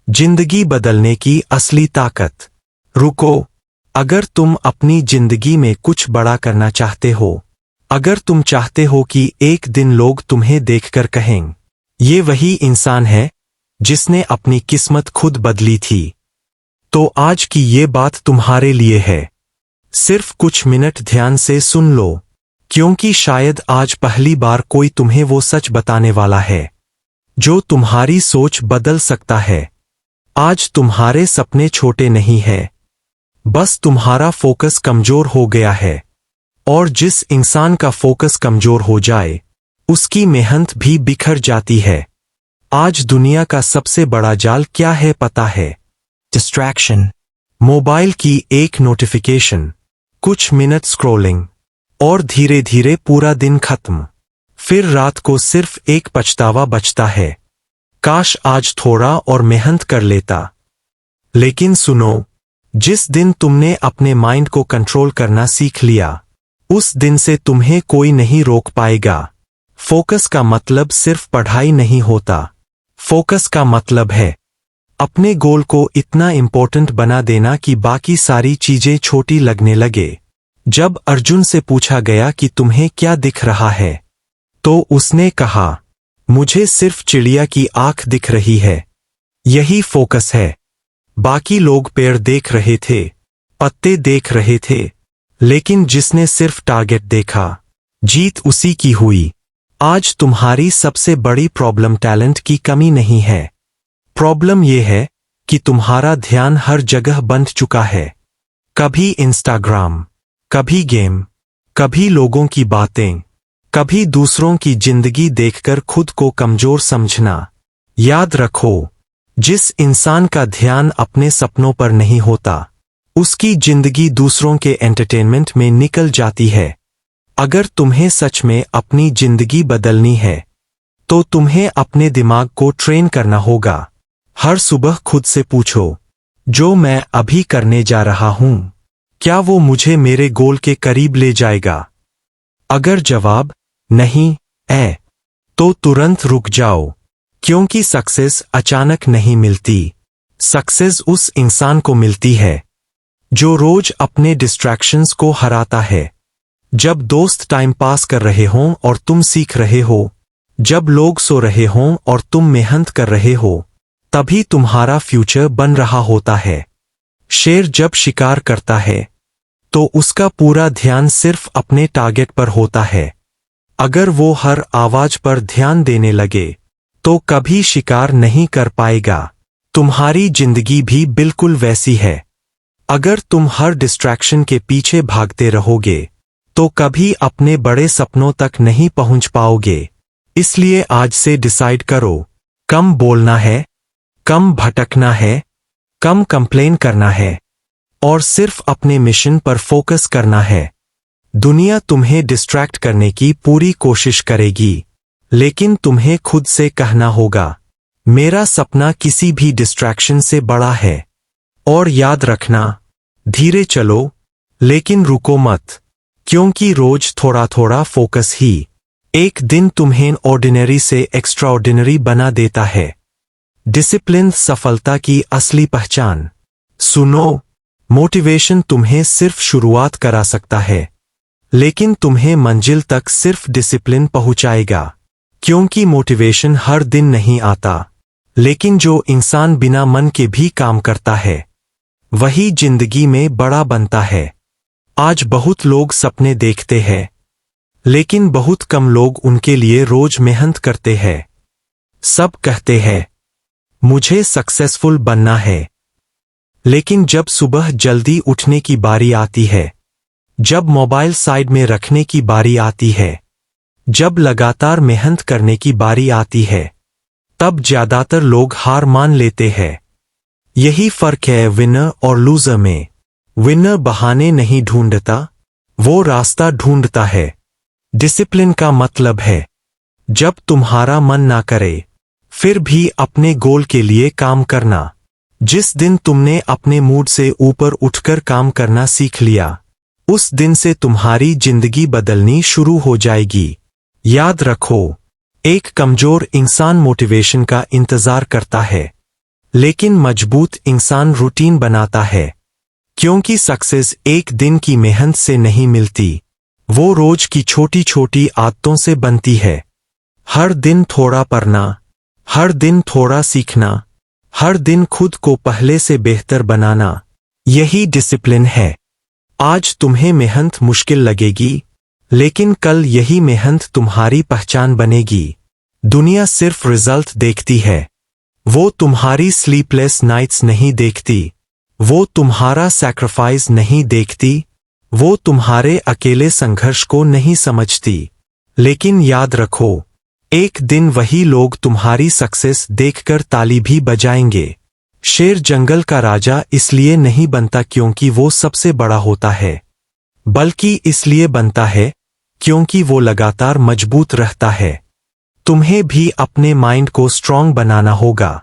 जिंदगी बदलने की असली ताकत। रुको, अगर तुम अपनी जिंदगी में कुछ बड़ा करना चाहते हो, अगर तुम चाहते हो कि एक दिन लोग तुम्हें देखकर कहें, ये वही इंसान है जिसने अपनी किस्मत खुद बदली थी, तो आज की ये बात तुम्हारे लिए है। सिर्फ कुछ मिनट ध्यान से सुन लो, क्योंकि शायद आज पहली बार कोई तुम्हें वो सच बताने वाला है जो तुम्हारी सोच बदल सकता है। आज तुम्हारे सपने छोटे नहीं हैं, बस तुम्हारा फोकस कमजोर हो गया है, और जिस इंसान का फोकस कमजोर हो जाए, उसकी मेहनत भी बिखर जाती है। आज दुनिया का सबसे बड़ा जाल क्या है पता है? डिस्ट्रैक्शन। मोबाइल की एक नोटिफिकेशन, कुछ मिनट स्क्रॉलिंग, और धीरे धीरे पूरा दिन खत्म। फिर रात को सिर्फ एक पछतावा बचता है, काश आज थोड़ा और मेहनत कर लेता। लेकिन सुनो, जिस दिन तुमने अपने माइंड को कंट्रोल करना सीख लिया, उस दिन से तुम्हें कोई नहीं रोक पाएगा। फोकस का मतलब सिर्फ पढ़ाई नहीं होता, फोकस का मतलब है अपने गोल को इतना इंपॉर्टेंट बना देना कि बाकी सारी चीजें छोटी लगने लगे। जब अर्जुन से पूछा गया कि तुम्हें क्या दिख रहा है, तो उसने कहा, मुझे सिर्फ चिड़िया की आंख दिख रही है। यही फोकस है। बाकी लोग पेड़ देख रहे थे, पत्ते देख रहे थे, लेकिन जिसने सिर्फ टारगेट देखा, जीत उसी की हुई। आज तुम्हारी सबसे बड़ी प्रॉब्लम टैलेंट की कमी नहीं है, प्रॉब्लम यह है कि तुम्हारा ध्यान हर जगह बंध चुका है। कभी इंस्टाग्राम, कभी गेम, कभी लोगों की बातें, कभी दूसरों की जिंदगी देखकर खुद को कमजोर समझना। याद रखो, जिस इंसान का ध्यान अपने सपनों पर नहीं होता, उसकी जिंदगी दूसरों के एंटरटेनमेंट में निकल जाती है। अगर तुम्हें सच में अपनी जिंदगी बदलनी है, तो तुम्हें अपने दिमाग को ट्रेन करना होगा। हर सुबह खुद से पूछो, जो मैं अभी करने जा रहा हूं, क्या वो मुझे मेरे गोल के करीब ले जाएगा? अगर जवाब नहीं है, तो तुरंत रुक जाओ, क्योंकि सक्सेस अचानक नहीं मिलती। सक्सेस उस इंसान को मिलती है जो रोज अपने डिस्ट्रैक्शंस को हराता है। जब दोस्त टाइम पास कर रहे हों और तुम सीख रहे हो, जब लोग सो रहे हों और तुम मेहनत कर रहे हो, तभी तुम्हारा फ्यूचर बन रहा होता है। शेर जब शिकार करता है, तो उसका पूरा ध्यान सिर्फ अपने टारगेट पर होता है। अगर वो हर आवाज पर ध्यान देने लगे, तो कभी शिकार नहीं कर पाएगा। तुम्हारी जिंदगी भी बिल्कुल वैसी है। अगर तुम हर डिस्ट्रैक्शन के पीछे भागते रहोगे, तो कभी अपने बड़े सपनों तक नहीं पहुंच पाओगे। इसलिए आज से डिसाइड करो, कम बोलना है, कम भटकना है, कम कंप्लेन करना है, और सिर्फ अपने मिशन पर फोकस करना है। दुनिया तुम्हें डिस्ट्रैक्ट करने की पूरी कोशिश करेगी, लेकिन तुम्हें खुद से कहना होगा, मेरा सपना किसी भी डिस्ट्रैक्शन से बड़ा है। और याद रखना, धीरे चलो, लेकिन रुको मत, क्योंकि रोज थोड़ा थोड़ा फोकस ही एक दिन तुम्हें ऑर्डिनरी से एक्स्ट्राऑर्डिनरी बना देता है। डिसिप्लिन सफलता की असली पहचान। सुनो, मोटिवेशन तुम्हें सिर्फ शुरुआत करा सकता है, लेकिन तुम्हें मंजिल तक सिर्फ डिसिप्लिन पहुंचाएगा। क्योंकि मोटिवेशन हर दिन नहीं आता, लेकिन जो इंसान बिना मन के भी काम करता है, वही जिंदगी में बड़ा बनता है। आज बहुत लोग सपने देखते हैं, लेकिन बहुत कम लोग उनके लिए रोज मेहनत करते हैं। सब कहते हैं, मुझे सक्सेसफुल बनना है, लेकिन जब सुबह जल्दी उठने की बारी आती है, जब मोबाइल साइड में रखने की बारी आती है, जब लगातार मेहनत करने की बारी आती है, तब ज्यादातर लोग हार मान लेते हैं। यही फर्क है विनर और लूजर में। विनर बहाने नहीं ढूंढता, वो रास्ता ढूंढता है। डिसिप्लिन का मतलब है, जब तुम्हारा मन ना करे, फिर भी अपने गोल के लिए काम करना। जिस दिन तुमने अपने मूड से ऊपर उठकर काम करना सीख लिया, उस दिन से तुम्हारी जिंदगी बदलनी शुरू हो जाएगी। याद रखो, एक कमजोर इंसान मोटिवेशन का इंतजार करता है, लेकिन मजबूत इंसान रूटीन बनाता है, क्योंकि सक्सेस एक दिन की मेहनत से नहीं मिलती, वो रोज की छोटी छोटी आदतों से बनती है। हर दिन थोड़ा पढ़ना, हर दिन थोड़ा सीखना, हर दिन खुद को पहले से बेहतर बनाना, यही डिसिप्लिन है। आज तुम्हें मेहनत मुश्किल लगेगी, लेकिन कल यही मेहनत तुम्हारी पहचान बनेगी। दुनिया सिर्फ रिजल्ट देखती है, वो तुम्हारी स्लीपलेस नाइट्स नहीं देखती, वो तुम्हारा सैक्रिफाइस नहीं देखती, वो तुम्हारे अकेले संघर्ष को नहीं समझती। लेकिन याद रखो, एक दिन वही लोग तुम्हारी सक्सेस देखकर ताली भी बजाएंगे। शेर जंगल का राजा इसलिए नहीं बनता क्योंकि वो सबसे बड़ा होता है, बल्कि इसलिए बनता है क्योंकि वो लगातार मजबूत रहता है। तुम्हें भी अपने माइंड को स्ट्रांग बनाना होगा।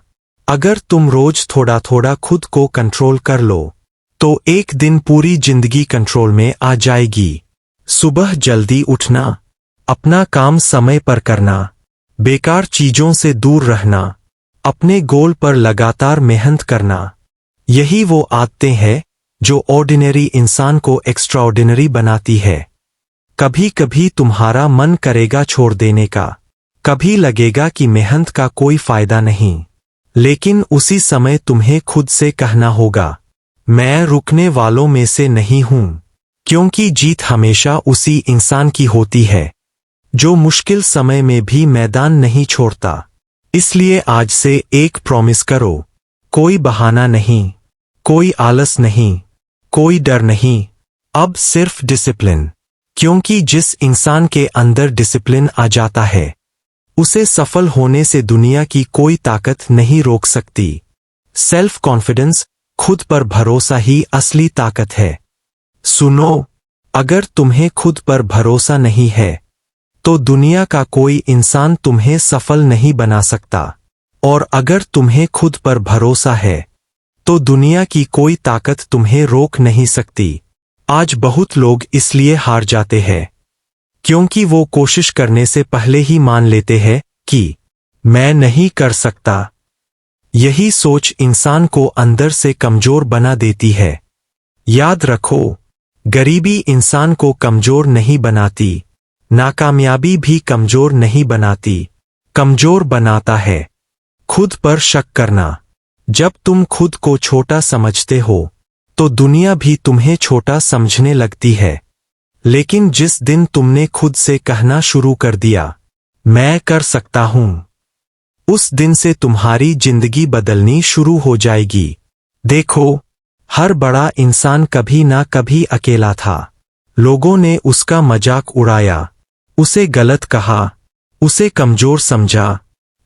अगर तुम रोज थोड़ा थोड़ा खुद को कंट्रोल कर लो, तो एक दिन पूरी जिंदगी कंट्रोल में आ जाएगी। सुबह जल्दी उठना, अपना काम समय पर करना, बेकार चीजों से दूर रहना, अपने गोल पर लगातार मेहनत करना, यही वो आदतें हैं जो ऑर्डिनरी इंसान को एक्स्ट्राऑर्डिनरी बनाती है। कभी कभी तुम्हारा मन करेगा छोड़ देने का, कभी लगेगा कि मेहनत का कोई फायदा नहीं, लेकिन उसी समय तुम्हें खुद से कहना होगा, मैं रुकने वालों में से नहीं हूं, क्योंकि जीत हमेशा उसी इंसान की होती है जो मुश्किल समय में भी मैदान नहीं छोड़ता। इसलिए आज से एक प्रॉमिस करो, कोई बहाना नहीं, कोई आलस नहीं, कोई डर नहीं, अब सिर्फ डिसिप्लिन। क्योंकि जिस इंसान के अंदर डिसिप्लिन आ जाता है, उसे सफल होने से दुनिया की कोई ताकत नहीं रोक सकती। सेल्फ कॉन्फिडेंस, खुद पर भरोसा ही असली ताकत है। सुनो, अगर तुम्हें खुद पर भरोसा नहीं है, तो दुनिया का कोई इंसान तुम्हें सफल नहीं बना सकता, और अगर तुम्हें खुद पर भरोसा है, तो दुनिया की कोई ताकत तुम्हें रोक नहीं सकती। आज बहुत लोग इसलिए हार जाते हैं, क्योंकि वो कोशिश करने से पहले ही मान लेते हैं कि मैं नहीं कर सकता। यही सोच इंसान को अंदर से कमजोर बना देती है। याद रखो, गरीबी इंसान को कमजोर नहीं बनाती, नाकामयाबी भी कमजोर नहीं बनाती, कमजोर बनाता है खुद पर शक करना। जब तुम खुद को छोटा समझते हो, तो दुनिया भी तुम्हें छोटा समझने लगती है। लेकिन जिस दिन तुमने खुद से कहना शुरू कर दिया, मैं कर सकता हूं, उस दिन से तुम्हारी जिंदगी बदलनी शुरू हो जाएगी। देखो, हर बड़ा इंसान कभी ना कभी अकेला था। लोगों ने उसका मजाक उड़ाया, उसे गलत कहा, उसे कमजोर समझा,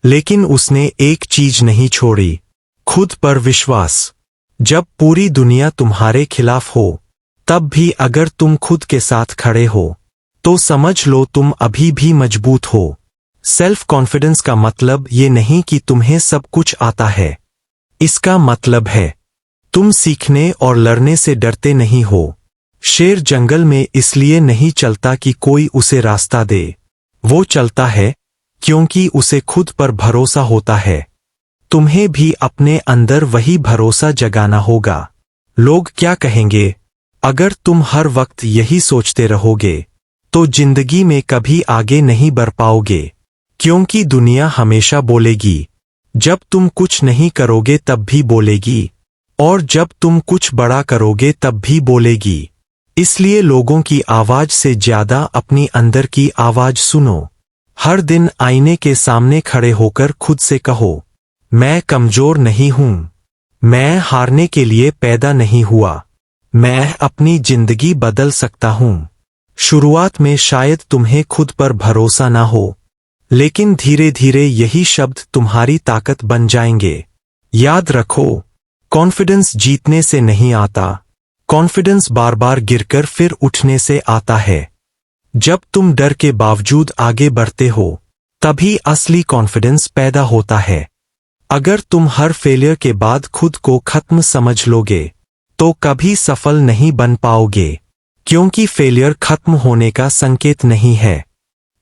लेकिन उसने एक चीज नहीं छोड़ी, खुद पर विश्वास। जब पूरी दुनिया तुम्हारे खिलाफ हो, तब भी अगर तुम खुद के साथ खड़े हो, तो समझ लो तुम अभी भी मजबूत हो। सेल्फ कॉन्फिडेंस का मतलब ये नहीं कि तुम्हें सब कुछ आता है। इसका मतलब है तुम सीखने और लड़ने से डरते नहीं हो। शेर जंगल में इसलिए नहीं चलता कि कोई उसे रास्ता दे, वो चलता है क्योंकि उसे खुद पर भरोसा होता है। तुम्हें भी अपने अंदर वही भरोसा जगाना होगा। लोग क्या कहेंगे, अगर तुम हर वक्त यही सोचते रहोगे, तो जिंदगी में कभी आगे नहीं बढ़ पाओगे। क्योंकि दुनिया हमेशा बोलेगी, जब तुम कुछ नहीं करोगे तब भी बोलेगी, और जब तुम कुछ बड़ा करोगे तब भी बोलेगी। इसलिए लोगों की आवाज से ज्यादा अपनी अंदर की आवाज सुनो। हर दिन आईने के सामने खड़े होकर खुद से कहो, मैं कमजोर नहीं हूं, मैं हारने के लिए पैदा नहीं हुआ, मैं अपनी जिंदगी बदल सकता हूं। शुरुआत में शायद तुम्हें खुद पर भरोसा ना हो, लेकिन धीरे धीरे यही शब्द तुम्हारी ताकत बन जाएंगे। याद रखो, कॉन्फिडेंस जीतने से नहीं आता, कॉन्फिडेंस बार बार गिरकर फिर उठने से आता है। जब तुम डर के बावजूद आगे बढ़ते हो, तभी असली कॉन्फिडेंस पैदा होता है। अगर तुम हर फेलियर के बाद खुद को खत्म समझ लोगे, तो कभी सफल नहीं बन पाओगे। क्योंकि फेलियर खत्म होने का संकेत नहीं है,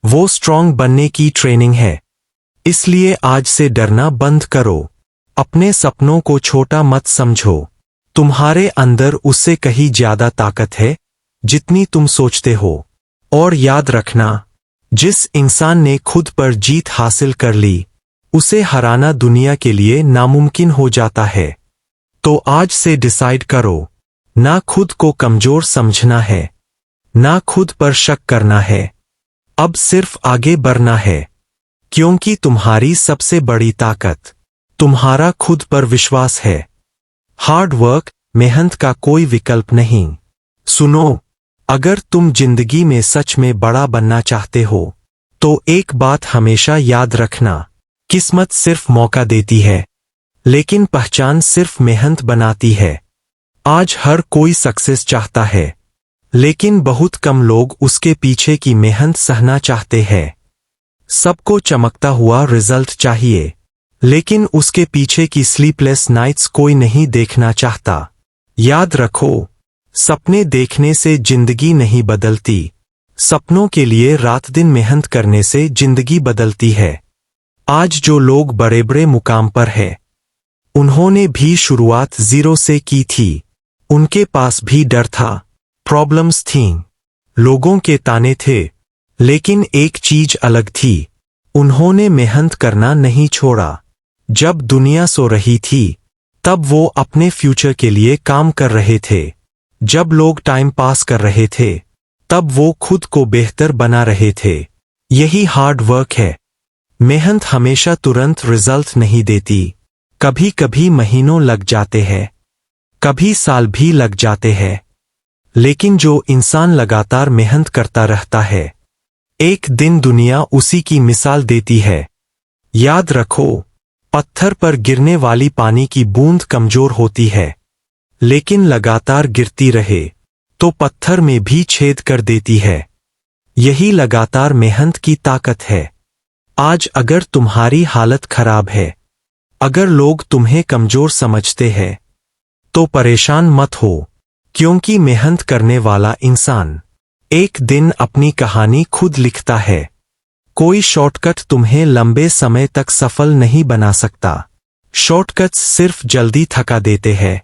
वो स्ट्रांग बनने की ट्रेनिंग है। इसलिए आज से डरना बंद करो। अपने सपनों को छोटा मत समझो। तुम्हारे अंदर उससे कहीं ज्यादा ताकत है जितनी तुम सोचते हो। और याद रखना, जिस इंसान ने खुद पर जीत हासिल कर ली, उसे हराना दुनिया के लिए नामुमकिन हो जाता है। तो आज से डिसाइड करो, ना खुद को कमजोर समझना है, ना खुद पर शक करना है। अब सिर्फ आगे बढ़ना है, क्योंकि तुम्हारी सबसे बड़ी ताकत तुम्हारा खुद पर विश्वास है। हार्ड वर्क, मेहनत का कोई विकल्प नहीं। सुनो, अगर तुम जिंदगी में सच में बड़ा बनना चाहते हो, तो एक बात हमेशा याद रखना, किस्मत सिर्फ मौका देती है, लेकिन पहचान सिर्फ मेहनत बनाती है। आज हर कोई सक्सेस चाहता है, लेकिन बहुत कम लोग उसके पीछे की मेहनत सहना चाहते हैं। सबको चमकता हुआ रिजल्ट चाहिए, लेकिन उसके पीछे की स्लीपलेस नाइट्स कोई नहीं देखना चाहता। याद रखो, सपने देखने से जिंदगी नहीं बदलती, सपनों के लिए रात दिन मेहनत करने से जिंदगी बदलती है। आज जो लोग बड़े बड़े मुकाम पर हैं, उन्होंने भी शुरुआत जीरो से की थी। उनके पास भी डर था, प्रॉब्लम्स थीं, लोगों के ताने थे, लेकिन एक चीज अलग थी, उन्होंने मेहनत करना नहीं छोड़ा। जब दुनिया सो रही थी, तब वो अपने फ्यूचर के लिए काम कर रहे थे। जब लोग टाइम पास कर रहे थे, तब वो खुद को बेहतर बना रहे थे। यही हार्ड वर्क है। मेहनत हमेशा तुरंत रिजल्ट नहीं देती, कभी कभी महीनों लग जाते हैं, कभी साल भी लग जाते हैं, लेकिन जो इंसान लगातार मेहनत करता रहता है, एक दिन दुनिया उसी की मिसाल देती है। याद रखो, पत्थर पर गिरने वाली पानी की बूंद कमजोर होती है, लेकिन लगातार गिरती रहे तो पत्थर में भी छेद कर देती है। यही लगातार मेहनत की ताकत है। आज अगर तुम्हारी हालत खराब है, अगर लोग तुम्हें कमजोर समझते हैं, तो परेशान मत हो, क्योंकि मेहनत करने वाला इंसान एक दिन अपनी कहानी खुद लिखता है। कोई शॉर्टकट तुम्हें लंबे समय तक सफल नहीं बना सकता। शॉर्टकट्स सिर्फ जल्दी थका देते हैं,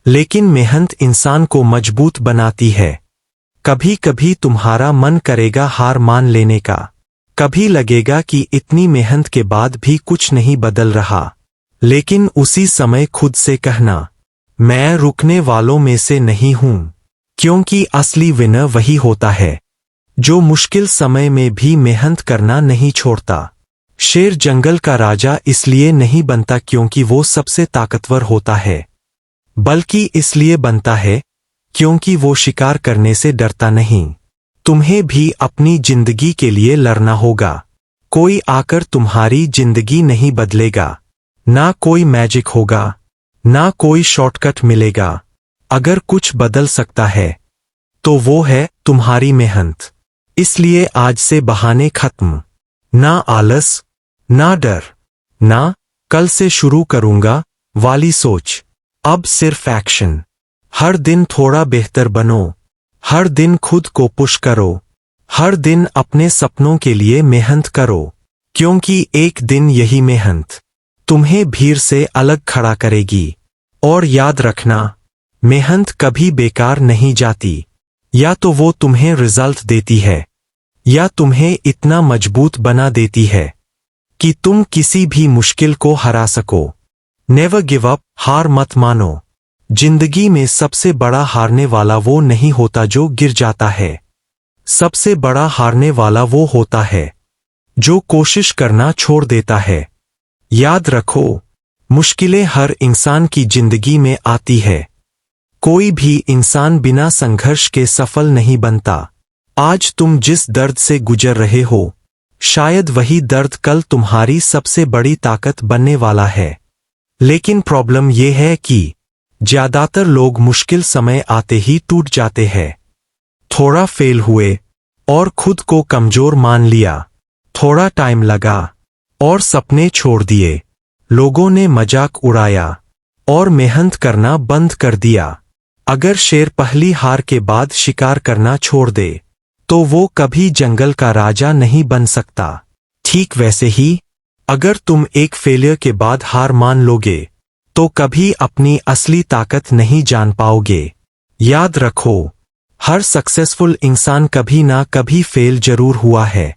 लेकिन मेहनत इंसान को मजबूत बनाती है। कभी कभी तुम्हारा मन करेगा हार मान लेने का, कभी लगेगा कि इतनी मेहनत के बाद भी कुछ नहीं बदल रहा, लेकिन उसी समय खुद से कहना, मैं रुकने वालों में से नहीं हूं, क्योंकि असली विनर वही होता है जो मुश्किल समय में भी मेहनत करना नहीं छोड़ता। शेर जंगल का राजा इसलिए नहीं बनता क्योंकि वो सबसे ताकतवर होता है, बल्कि इसलिए बनता है क्योंकि वो शिकार करने से डरता नहीं। तुम्हें भी अपनी जिंदगी के लिए लड़ना होगा। कोई आकर तुम्हारी जिंदगी नहीं बदलेगा, ना कोई मैजिक होगा, ना कोई शॉर्टकट मिलेगा। अगर कुछ बदल सकता है, तो वो है तुम्हारी मेहनत। इसलिए आज से बहाने खत्म, ना आलस, ना डर, ना कल से शुरू करूंगा वाली सोच। अब सिर्फ एक्शन। हर दिन थोड़ा बेहतर बनो, हर दिन खुद को पुश करो, हर दिन अपने सपनों के लिए मेहनत करो, क्योंकि एक दिन यही मेहनत तुम्हें भीड़ से अलग खड़ा करेगी। और याद रखना, मेहनत कभी बेकार नहीं जाती। या तो वो तुम्हें रिजल्ट देती है, या तुम्हें इतना मजबूत बना देती है कि तुम किसी भी मुश्किल को हरा सको। नेवर गिव अप, हार मत मानो। जिंदगी में सबसे बड़ा हारने वाला वो नहीं होता जो गिर जाता है, सबसे बड़ा हारने वाला वो होता है जो कोशिश करना छोड़ देता है। याद रखो, मुश्किलें हर इंसान की जिंदगी में आती है। कोई भी इंसान बिना संघर्ष के सफल नहीं बनता। आज तुम जिस दर्द से गुजर रहे हो, शायद वही दर्द कल तुम्हारी सबसे बड़ी ताकत बनने वाला है। लेकिन प्रॉब्लम यह है कि ज्यादातर लोग मुश्किल समय आते ही टूट जाते हैं। थोड़ा फेल हुए और खुद को कमजोर मान लिया, थोड़ा टाइम लगा और सपने छोड़ दिए, लोगों ने मजाक उड़ाया और मेहनत करना बंद कर दिया। अगर शेर पहली हार के बाद शिकार करना छोड़ दे, तो वो कभी जंगल का राजा नहीं बन सकता। ठीक वैसे ही अगर तुम एक फेलियर के बाद हार मान लोगे तो कभी अपनी असली ताकत नहीं जान पाओगे। याद रखो, हर सक्सेसफुल इंसान कभी ना कभी फेल जरूर हुआ है,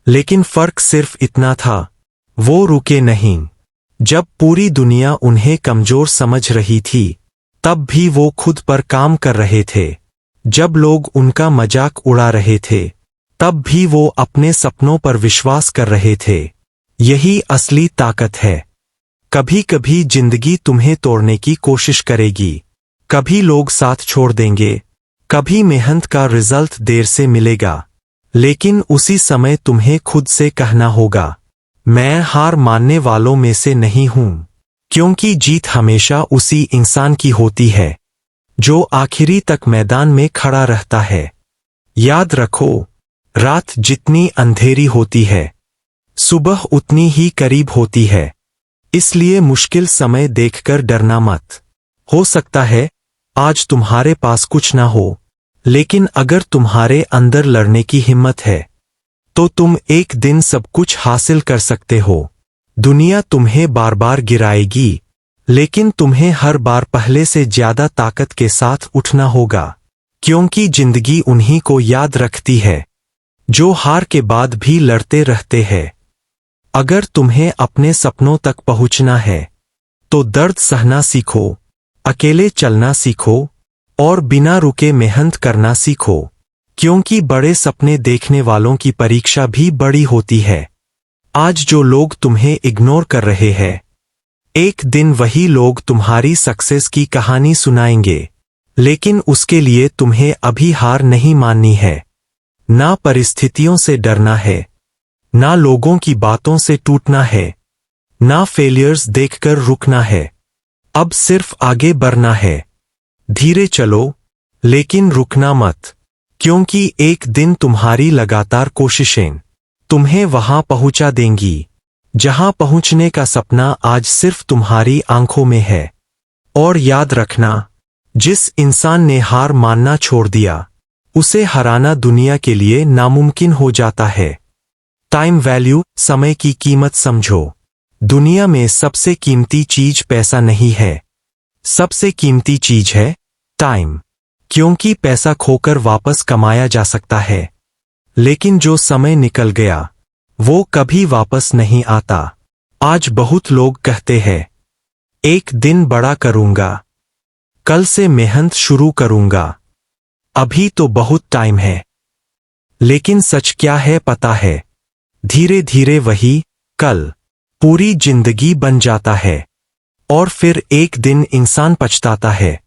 लेकिन फर्क सिर्फ इतना था, वो रुके नहीं। जब पूरी दुनिया उन्हें कमजोर समझ रही थी तब भी वो खुद पर काम कर रहे थे। जब लोग उनका मजाक उड़ा रहे थे तब भी वो अपने सपनों पर विश्वास कर रहे थे। यही असली ताकत है। कभी कभी जिंदगी तुम्हें तोड़ने की कोशिश करेगी, कभी लोग साथ छोड़ देंगे, कभी मेहनत का रिजल्ट देर से मिलेगा, लेकिन उसी समय तुम्हें खुद से कहना होगा, मैं हार मानने वालों में से नहीं हूं। क्योंकि जीत हमेशा उसी इंसान की होती है जो आखिरी तक मैदान में खड़ा रहता है। याद रखो, रात जितनी अंधेरी होती है सुबह उतनी ही करीब होती है। इसलिए मुश्किल समय देखकर डरना मत। हो सकता है आज तुम्हारे पास कुछ ना हो, लेकिन अगर तुम्हारे अंदर लड़ने की हिम्मत है तो तुम एक दिन सब कुछ हासिल कर सकते हो। दुनिया तुम्हें बार बार गिराएगी, लेकिन तुम्हें हर बार पहले से ज्यादा ताकत के साथ उठना होगा, क्योंकि जिंदगी उन्हीं को याद रखती है जो हार के बाद भी लड़ते रहते हैं। अगर तुम्हें अपने सपनों तक पहुंचना है तो दर्द सहना सीखो, अकेले चलना सीखो और बिना रुके मेहनत करना सीखो, क्योंकि बड़े सपने देखने वालों की परीक्षा भी बड़ी होती है। आज जो लोग तुम्हें इग्नोर कर रहे हैं, एक दिन वही लोग तुम्हारी सक्सेस की कहानी सुनाएंगे, लेकिन उसके लिए तुम्हें अभी हार नहीं माननी है। ना परिस्थितियों से डरना है, ना लोगों की बातों से टूटना है, ना फेलियर्स देखकर रुकना है। अब सिर्फ आगे बढ़ना है। धीरे चलो, लेकिन रुकना मत, क्योंकि एक दिन तुम्हारी लगातार कोशिशें तुम्हें वहां पहुंचा देंगी जहां पहुंचने का सपना आज सिर्फ तुम्हारी आंखों में है। और याद रखना, जिस इंसान ने हार मानना छोड़ दिया उसे हराना दुनिया के लिए नामुमकिन हो जाता है। टाइम वैल्यू, समय की कीमत समझो। दुनिया में सबसे कीमती चीज पैसा नहीं है, सबसे कीमती चीज है टाइम। क्योंकि पैसा खोकर वापस कमाया जा सकता है, लेकिन जो समय निकल गया वो कभी वापस नहीं आता। आज बहुत लोग कहते हैं, एक दिन बड़ा करूंगा, कल से मेहनत शुरू करूंगा, अभी तो बहुत टाइम है। लेकिन सच क्या है पता है? धीरे धीरे वही कल पूरी जिंदगी बन जाता है और फिर एक दिन इंसान पछताता है,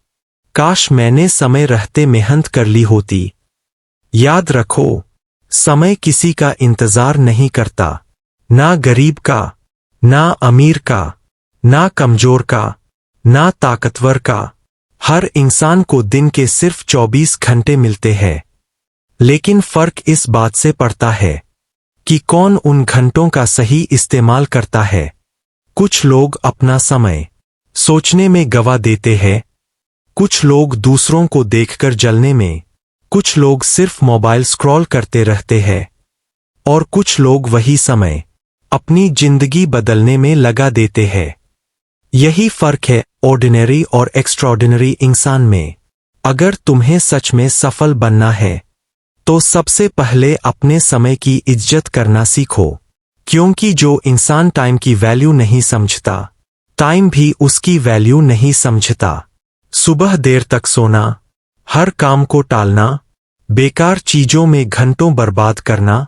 काश मैंने समय रहते मेहनत कर ली होती। याद रखो, समय किसी का इंतजार नहीं करता, ना गरीब का, ना अमीर का, ना कमजोर का, ना ताकतवर का। हर इंसान को दिन के सिर्फ 24 घंटे मिलते हैं, लेकिन फर्क इस बात से पड़ता है कि कौन उन घंटों का सही इस्तेमाल करता है। कुछ लोग अपना समय सोचने में गवा देते हैं, कुछ लोग दूसरों को देखकर जलने में, कुछ लोग सिर्फ मोबाइल स्क्रॉल करते रहते हैं, और कुछ लोग वही समय अपनी जिंदगी बदलने में लगा देते हैं। यही फर्क है ऑर्डिनरी और एक्स्ट्राऑर्डिनरी इंसान में। अगर तुम्हें सच में सफल बनना है तो सबसे पहले अपने समय की इज्जत करना सीखो, क्योंकि जो इंसान टाइम की वैल्यू नहीं समझता, टाइम भी उसकी वैल्यू नहीं समझता। सुबह देर तक सोना, हर काम को टालना, बेकार चीजों में घंटों बर्बाद करना,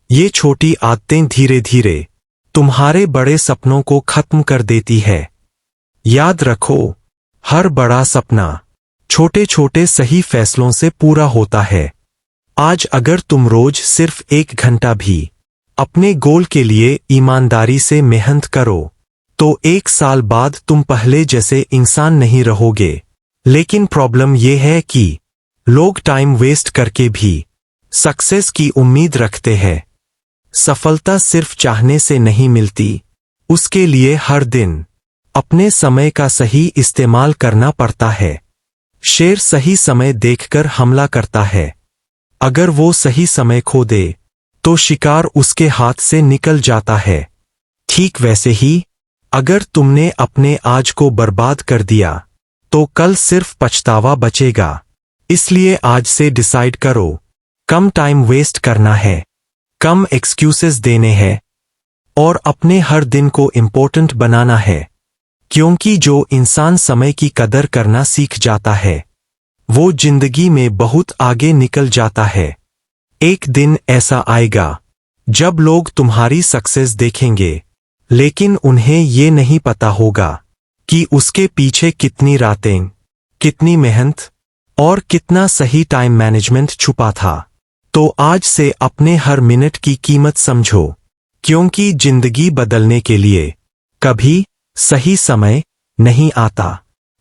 ये छोटी आदतें धीरे धीरे तुम्हारे बड़े सपनों को खत्म कर देती है। याद रखो, हर बड़ा सपना छोटे छोटे सही फैसलों से पूरा होता है। आज अगर तुम रोज सिर्फ 1 घंटा भी अपने गोल के लिए ईमानदारी से मेहनत करो तो 1 साल बाद तुम पहले जैसे इंसान नहीं रहोगे। लेकिन प्रॉब्लम यह है कि लोग टाइम वेस्ट करके भी सक्सेस की उम्मीद रखते हैं। सफलता सिर्फ चाहने से नहीं मिलती, उसके लिए हर दिन अपने समय का सही इस्तेमाल करना पड़ता है। शेर सही समय देखकर हमला करता है, अगर वो सही समय खो दे तो शिकार उसके हाथ से निकल जाता है। ठीक वैसे ही, अगर तुमने अपने आज को बर्बाद कर दिया तो कल सिर्फ पछतावा बचेगा। इसलिए आज से डिसाइड करो, कम टाइम वेस्ट करना है, कम एक्सक्यूजेस देने हैं और अपने हर दिन को इम्पोर्टेंट बनाना है। क्योंकि जो इंसान समय की कदर करना सीख जाता है वो जिंदगी में बहुत आगे निकल जाता है। एक दिन ऐसा आएगा जब लोग तुम्हारी सक्सेस देखेंगे लेकिन उन्हें ये नहीं पता होगा कि उसके पीछे कितनी रातें, कितनी मेहनत और कितना सही टाइम मैनेजमेंट छुपा था। तो आज से अपने हर मिनट की कीमत समझो, क्योंकि जिंदगी बदलने के लिए कभी सही समय नहीं आता।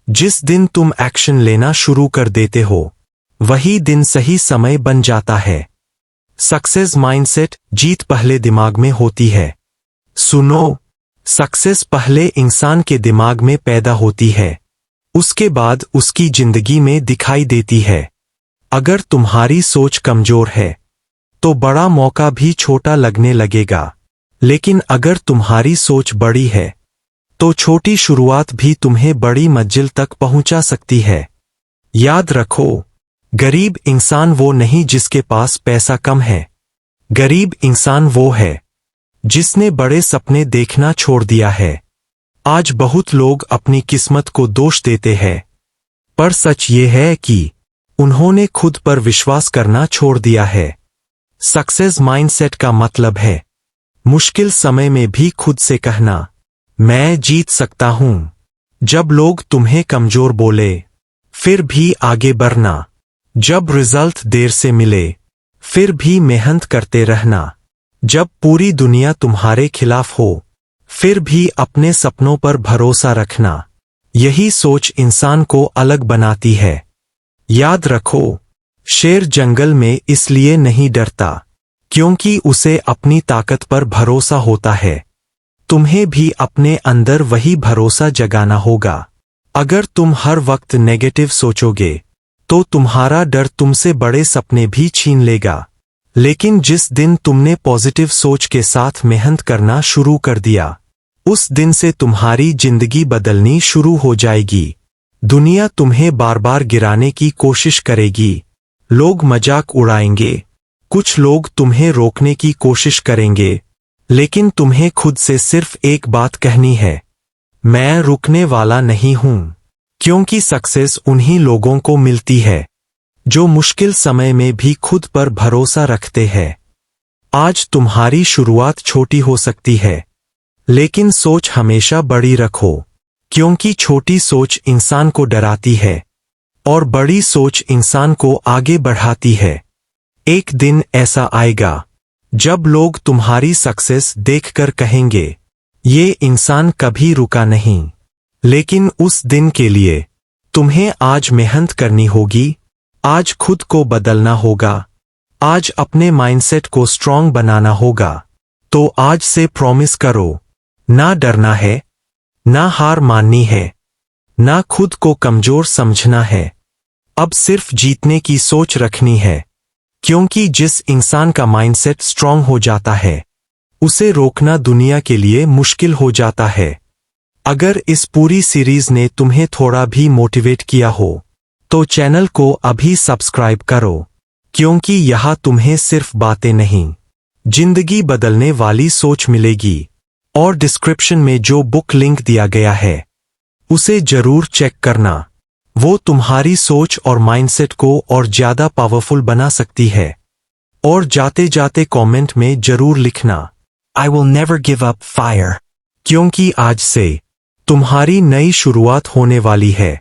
जिस दिन तुम एक्शन लेना शुरू कर देते हो वही दिन सही समय बन जाता है। सक्सेस माइंडसेट, जीत पहले दिमाग में होती है। सुनो, सक्सेस पहले इंसान के दिमाग में पैदा होती है, उसके बाद उसकी जिंदगी में दिखाई देती है। अगर तुम्हारी सोच कमजोर है तो बड़ा मौका भी छोटा लगने लगेगा, लेकिन अगर तुम्हारी सोच बड़ी है तो छोटी शुरुआत भी तुम्हें बड़ी मंजिल तक पहुंचा सकती है। याद रखो, गरीब इंसान वो नहीं जिसके पास पैसा कम है, गरीब इंसान वो है जिसने बड़े सपने देखना छोड़ दिया है। आज बहुत लोग अपनी किस्मत को दोष देते हैं, पर सच ये है कि उन्होंने खुद पर विश्वास करना छोड़ दिया है। सक्सेस माइंडसेट का मतलब है मुश्किल समय में भी खुद से कहना, मैं जीत सकता हूं। जब लोग तुम्हें कमजोर बोले फिर भी आगे बढ़ना, जब रिजल्ट देर से मिले फिर भी मेहनत करते रहना, जब पूरी दुनिया तुम्हारे खिलाफ हो फिर भी अपने सपनों पर भरोसा रखना। यही सोच इंसान को अलग बनाती है। याद रखो, शेर जंगल में इसलिए नहीं डरता क्योंकि उसे अपनी ताकत पर भरोसा होता है। तुम्हें भी अपने अंदर वही भरोसा जगाना होगा। अगर तुम हर वक्त नेगेटिव सोचोगे तो तुम्हारा डर तुमसे बड़े सपने भी छीन लेगा। लेकिन जिस दिन तुमने पॉजिटिव सोच के साथ मेहनत करना शुरू कर दिया, उस दिन से तुम्हारी जिंदगी बदलनी शुरू हो जाएगी। दुनिया तुम्हें बार बार गिराने की कोशिश करेगी, लोग मजाक उड़ाएंगे, कुछ लोग तुम्हें रोकने की कोशिश करेंगे, लेकिन तुम्हें खुद से सिर्फ एक बात कहनी है, मैं रुकने वाला नहीं हूं। क्योंकि सक्सेस उन्हीं लोगों को मिलती है जो मुश्किल समय में भी खुद पर भरोसा रखते हैं। आज तुम्हारी शुरुआत छोटी हो सकती है, लेकिन सोच हमेशा बड़ी रखो, क्योंकि छोटी सोच इंसान को डराती है और बड़ी सोच इंसान को आगे बढ़ाती है। एक दिन ऐसा आएगा जब लोग तुम्हारी सक्सेस देखकर कहेंगे, ये इंसान कभी रुका नहीं। लेकिन उस दिन के लिए तुम्हें आज मेहनत करनी होगी, आज खुद को बदलना होगा, आज अपने माइंडसेट को स्ट्रांग बनाना होगा। तो आज से प्रॉमिस करो, ना डरना है, ना हार माननी है, ना खुद को कमजोर समझना है। अब सिर्फ जीतने की सोच रखनी है, क्योंकि जिस इंसान का माइंडसेट स्ट्रांग हो जाता है उसे रोकना दुनिया के लिए मुश्किल हो जाता है। अगर इस पूरी सीरीज ने तुम्हें थोड़ा भी मोटिवेट किया हो तो चैनल को अभी सब्सक्राइब करो, क्योंकि यहाँ तुम्हें सिर्फ बातें नहीं, जिंदगी बदलने वाली सोच मिलेगी। और डिस्क्रिप्शन में जो बुक लिंक दिया गया है उसे जरूर चेक करना, वो तुम्हारी सोच और माइंडसेट को और ज्यादा पावरफुल बना सकती है। और जाते जाते कमेंट में जरूर लिखना, I will never give up fire, क्योंकि आज से तुम्हारी नई शुरुआत होने वाली है।